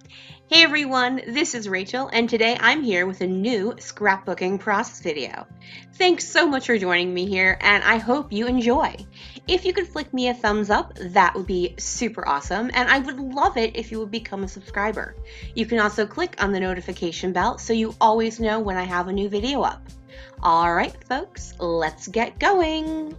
Hey everyone, this is Rachel, and today I'm here with a new scrapbooking process video. Thanks so much for joining me here, and I hope you enjoy. If you could flick me a thumbs up, that would be super awesome, and I would love it if you would become a subscriber. You can also click on the notification bell so you always know when I have a new video up. Alright folks, let's get going!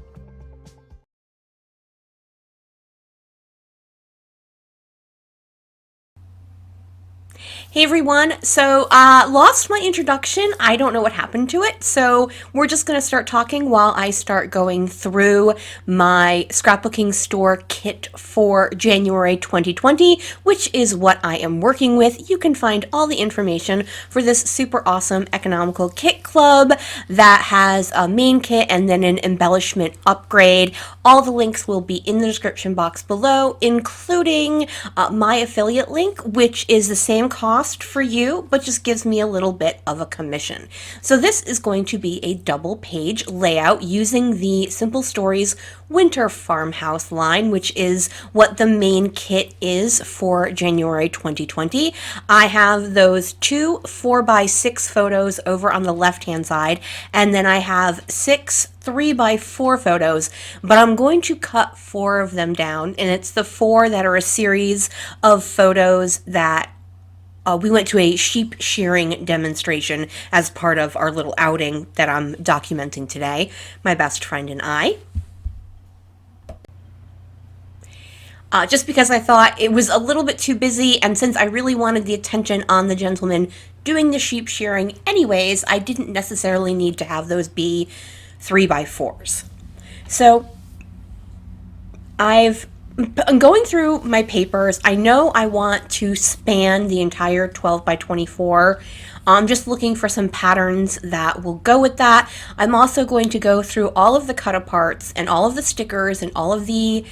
Hey everyone, so lost my introduction. I don't know what happened to it, so we're just going to start talking while I start going through my scrapbooking store kit for January 2020, which is what I am working with. You can find all the information for this super awesome economical kit club that has a main kit and then an embellishment upgrade. All the links will be in the description box below, including my affiliate link, which is the same cost for you, but just gives me a little bit of a commission. So this is going to be a double page layout using the Simple Stories Winter Farmhouse line, which is what the main kit is for January 2020. I have those two 4x6 photos over on the left hand side, and then I have 6 3x4 photos, but I'm going to cut 4 of them down, and it's the 4 that are a series of photos that we went to a sheep shearing demonstration as part of our little outing that I'm documenting today, my best friend and I. Just because I thought it was a little bit too busy, and since I really wanted the attention on the gentleman doing the sheep shearing anyways, I didn't necessarily need to have those be 3x4s. So I'm going through my papers. I know I want to span the entire 12x24. I'm just looking for some patterns that will go with that. I'm also going to go through all of the cut aparts and all of the stickers and all of the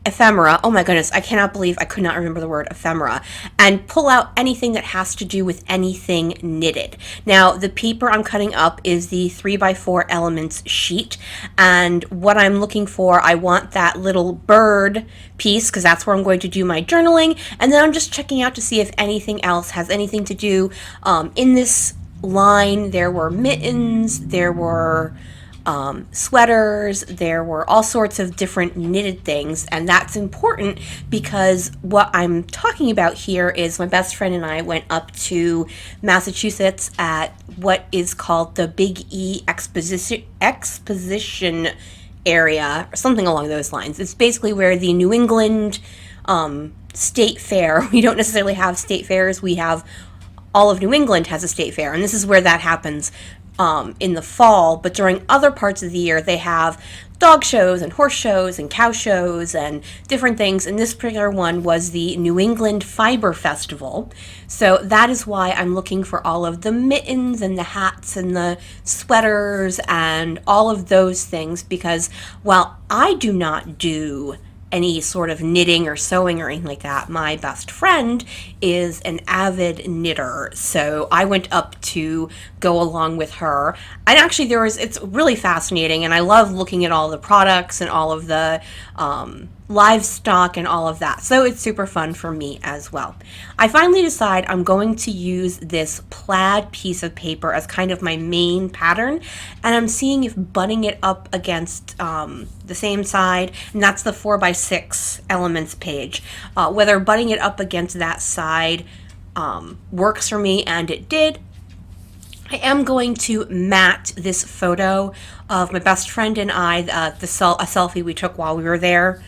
ephemera. Oh my goodness, I cannot believe I could not remember the word ephemera, and pull out anything that has to do with anything knitted. Now, the paper I'm cutting up is the 3x4 elements sheet, and what I'm looking for, I want that little bird piece because that's where I'm going to do my journaling, and then I'm just checking out to see if anything else has anything to do. In this line, there were mittens, there were sweaters, there were all sorts of different knitted things, and that's important because what I'm talking about here is my best friend and I went up to Massachusetts at what is called the Big E Exposition area, or something along those lines. It's basically where the New England state fair, we don't necessarily have state fairs, we have all of New England has a state fair, and this is where that happens in the fall, but during other parts of the year they have dog shows and horse shows and cow shows and different things, and this particular one was the New England Fiber Festival. So that is why I'm looking for all of the mittens and the hats and the sweaters and all of those things, because while I do not do any sort of knitting or sewing or anything like that, my best friend is an avid knitter, so I went up to go along with her. And actually it's really fascinating, and I love looking at all the products and all of the livestock and all of that, so it's super fun for me as well. I finally decide I'm going to use this plaid piece of paper as kind of my main pattern, and I'm seeing if butting it up against the same side, and that's the 4x6 elements page, whether butting it up against that side works for me, and it did. I am going to mat this photo of my best friend and I, a selfie we took while we were there,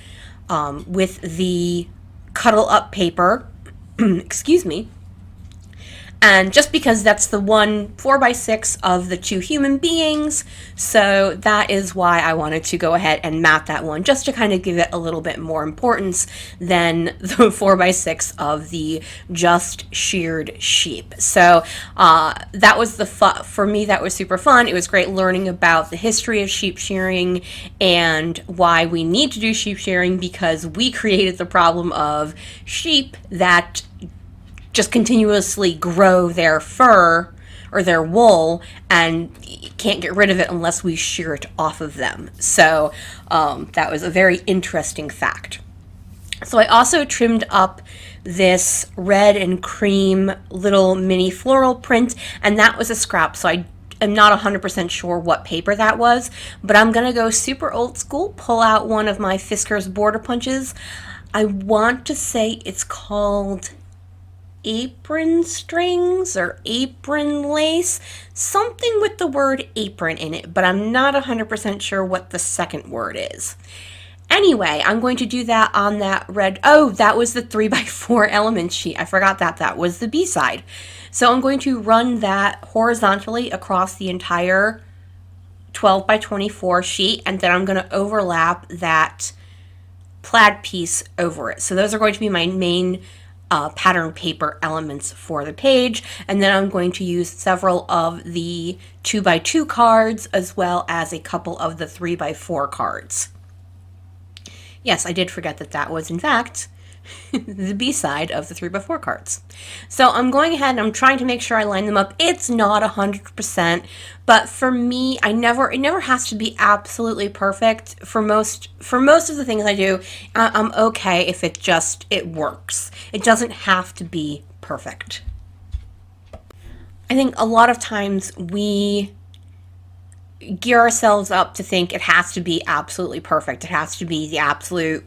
with the cuddle up paper, excuse me, and just because that's the one 4x6 of the 2 human beings, so that is why I wanted to go ahead and map that one, just to kind of give it a little bit more importance than the 4x6 of the just sheared sheep. So that was for me, that was super fun. It was great learning about the history of sheep shearing and why we need to do sheep shearing, because we created the problem of sheep that just continuously grow their fur or their wool and can't get rid of it unless we shear it off of them. So that was a very interesting fact. So I also trimmed up this red and cream little mini floral print, and that was a scrap, so I am not 100% sure what paper that was, but I'm going to go super old school, pull out one of my Fisker's border punches. I want to say it's called apron strings or apron lace, something with the word apron in it, but I'm not 100% sure what the second word is. Anyway, I'm going to do that on that red. Oh, that was the 3x4 element sheet. I forgot that that was the B-side. So I'm going to run that horizontally across the entire 12 by 24 sheet, and then I'm going to overlap that plaid piece over it. So those are going to be my main pattern paper elements for the page, and then I'm going to use several of the 2x2 cards as well as a couple of the 3x4 cards. Yes, I did forget that that was, in fact, the B-side of the 3x4 cards. So I'm going ahead and I'm trying to make sure I line them up. It's not 100%, but for me, it never has to be absolutely perfect. For most of the things I do, I'm okay if it works. It doesn't have to be perfect. I think a lot of times we gear ourselves up to think it has to be absolutely perfect. It has to be the absolute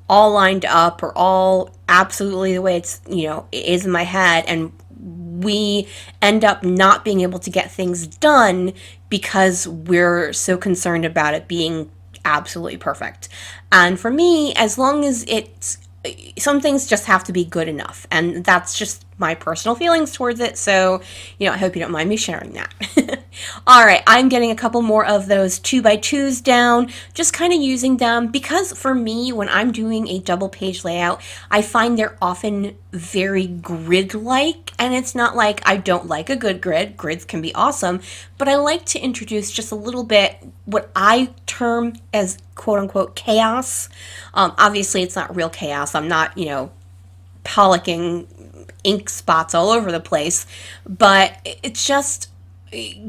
all lined up or all absolutely the way it is in my head, and we end up not being able to get things done because we're so concerned about it being absolutely perfect. And for me, as long as some things just have to be good enough, and that's just my personal feelings towards it, so I hope you don't mind me sharing that. All right, I'm getting a couple more of those 2x2s down, just kind of using them because for me, when I'm doing a double page layout, I find they're often very grid-like, and it's not like I don't like a good grid. Grids can be awesome, but I like to introduce just a little bit what I term as quote-unquote chaos. Obviously, it's not real chaos. I'm not, policking ink spots all over the place, but it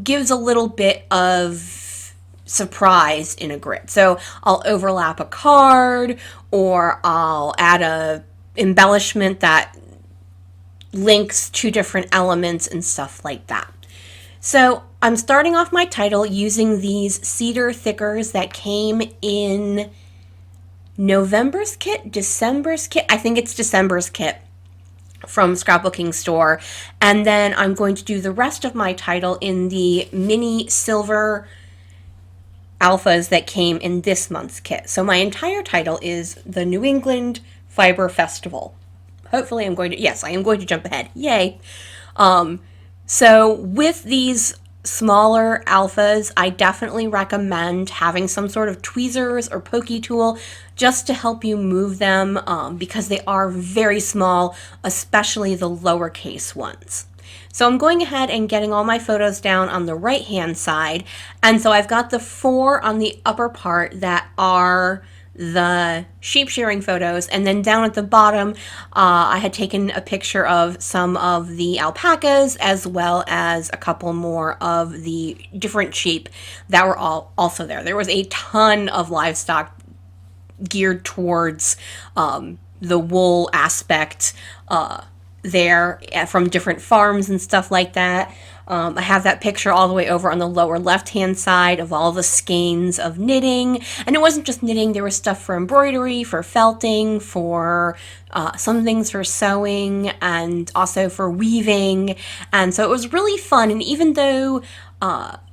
gives a little bit of surprise in a grid. So I'll overlap a card, or I'll add a embellishment that links two different elements and stuff like that. So I'm starting off my title using these cedar thickers that came in November's kit, December's kit. I think it's December's kit from Scrapbooking store. And then I'm going to do the rest of my title in the mini silver alphas that came in this month's kit. So my entire title is the New England Fiber Festival. Hopefully I am going to jump ahead. Yay. So with these smaller alphas, I definitely recommend having some sort of tweezers or pokey tool just to help you move them because they are very small, especially the lowercase ones. So I'm going ahead and getting all my photos down on the right hand side, and so I've got the 4 on the upper part that are the sheep shearing photos, and then down at the bottom I had taken a picture of some of the alpacas as well as a couple more of the different sheep that were also there. There was a ton of livestock geared towards the wool aspect there from different farms and stuff like that. I have that picture all the way over on the lower left-hand side of all the skeins of knitting. And it wasn't just knitting, there was stuff for embroidery, for felting, for some things for sewing, and also for weaving. And so it was really fun. And even though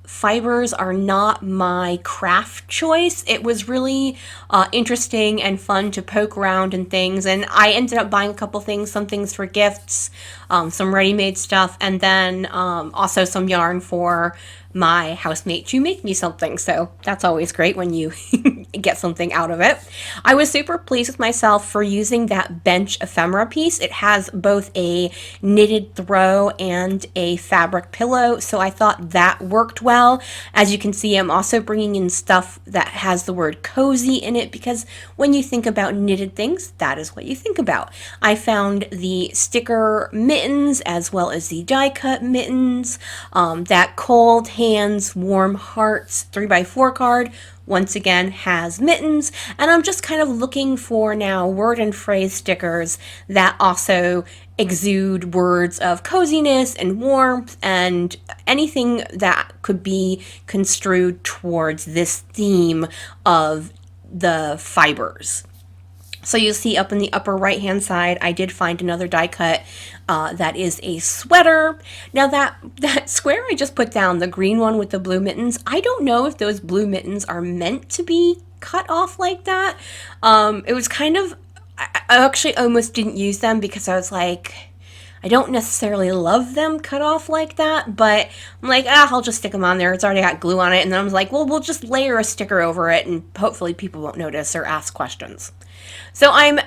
fibers are not my craft choice, it was really interesting and fun to poke around and things, and I ended up buying a couple things, some things for gifts, some ready-made stuff, and then also some yarn for my housemate to make me something, so that's always great when you get something out of it. I was super pleased with myself for using that bench ephemera piece. It has both a knitted throw and a fabric pillow, so I thought that worked well. As you can see, I'm also bringing in stuff that has the word cozy in it, because when you think about knitted things, that is what you think about. I found the sticker mittens as well as the die cut mittens, that cold hand hands, warm hearts 3x4 card once again has mittens, and I'm just kind of looking for now word and phrase stickers that also exude words of coziness and warmth and anything that could be construed towards this theme of the fibers. So you'll see up in the upper right hand side, I did find another die cut that is a sweater. Now that square I just put down, the green one with the blue mittens, I don't know if those blue mittens are meant to be cut off like that. It was kind of, I actually almost didn't use them because I was like, I don't necessarily love them cut off like that, but I'm like, I'll just stick them on there. It's already got glue on it. And then I was like, well, we'll just layer a sticker over it and hopefully people won't notice or ask questions. So I'm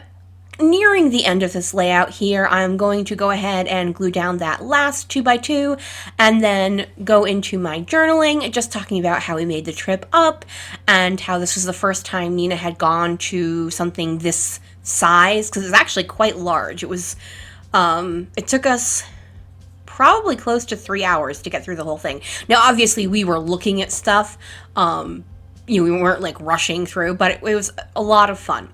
nearing the end of this layout here. I'm going to go ahead and glue down that last 2x2 and then go into my journaling, just talking about how we made the trip up and how this was the first time Nina had gone to something this size, because it's actually quite large. It was, it took us probably close to 3 hours to get through the whole thing. Now, obviously, we were looking at stuff. We weren't like rushing through, but it was a lot of fun.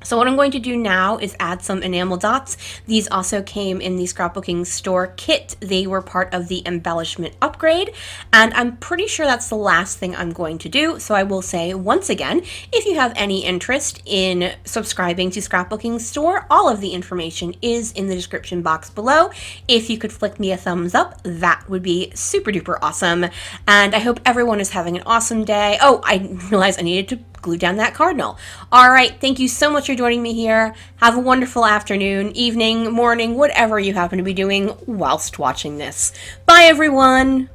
So what I'm going to do now is add some enamel dots. These also came in the Scrapbooking store kit. They were part of the embellishment upgrade, and I'm pretty sure that's the last thing I'm going to do. So I will say once again, if you have any interest in subscribing to Scrapbooking store, all of the information is in the description box below. If you could flick me a thumbs up, that would be super duper awesome. And I hope everyone is having an awesome day. Oh, I realized I needed to glue down that cardinal. All right, thank you so much for joining me here. Have a wonderful afternoon, evening, morning, whatever you happen to be doing whilst watching this. Bye, everyone.